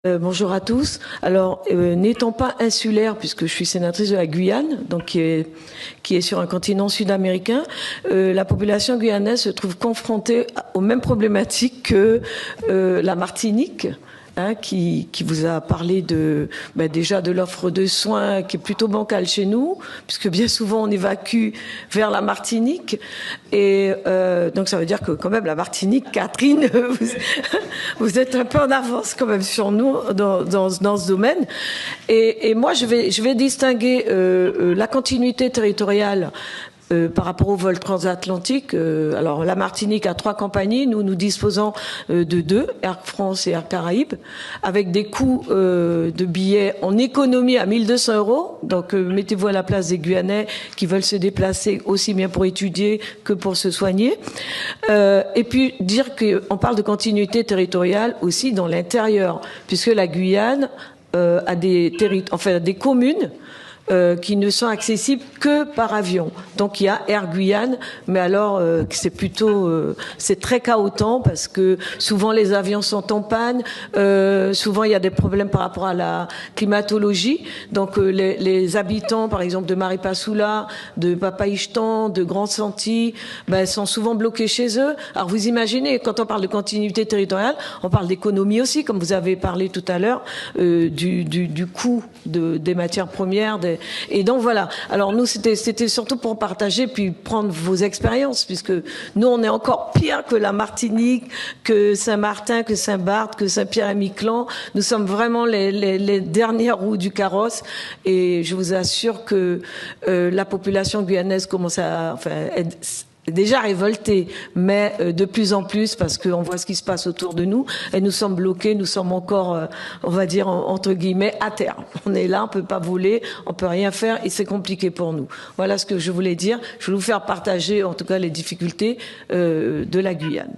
Bonjour à tous. Alors, n'étant pas insulaire, puisque je suis sénatrice de la Guyane, donc qui est sur un continent sud-américain, la population guyanaise se trouve confrontée aux mêmes problématiques que la Martinique. Qui vous a parlé déjà de l'offre de soins qui est plutôt bancale chez nous, puisque bien souvent on évacue vers la Martinique. Et donc ça veut dire que quand même la Martinique, Catherine, vous êtes un peu en avance quand même sur nous dans ce domaine. Et moi je vais distinguer la continuité territoriale par rapport au vol transatlantique. Alors la Martinique a 3 compagnies, nous disposons de 2, Air France et Air Caraïbes, avec des coûts de billets en économie à 1 200 €. Donc mettez-vous à la place des Guyanais qui veulent se déplacer aussi bien pour étudier que pour se soigner. Et puis dire qu'on parle de continuité territoriale aussi dans l'intérieur, puisque la Guyane a des communes qui ne sont accessibles que par avion. Donc il y a Air Guyane, mais alors c'est très chaotant parce que souvent les avions sont en panne, souvent il y a des problèmes par rapport à la climatologie. Donc les habitants, par exemple de Maripasoula, de Papaïchtan, de Grand Santi, sont souvent bloqués chez eux. Alors vous imaginez, quand on parle de continuité territoriale, on parle d'économie aussi, comme vous avez parlé tout à l'heure, du coût des matières premières. Et donc voilà. Alors nous, c'était surtout pour partager puis prendre vos expériences, puisque nous, on est encore pire que la Martinique, que Saint-Martin, que Saint-Barth, que Saint-Pierre-et-Miquelon. Nous sommes vraiment les dernières roues du carrosse. Et je vous assure que la population guyanaise commence est déjà révoltée, mais de plus en plus, parce qu'on voit ce qui se passe autour de nous, et nous sommes bloqués, nous sommes encore, on va dire, entre guillemets, à terre. On est là, on peut pas voler, on peut rien faire, et c'est compliqué pour nous. Voilà ce que je voulais dire. Je voulais vous faire partager, en tout cas, les difficultés de la Guyane.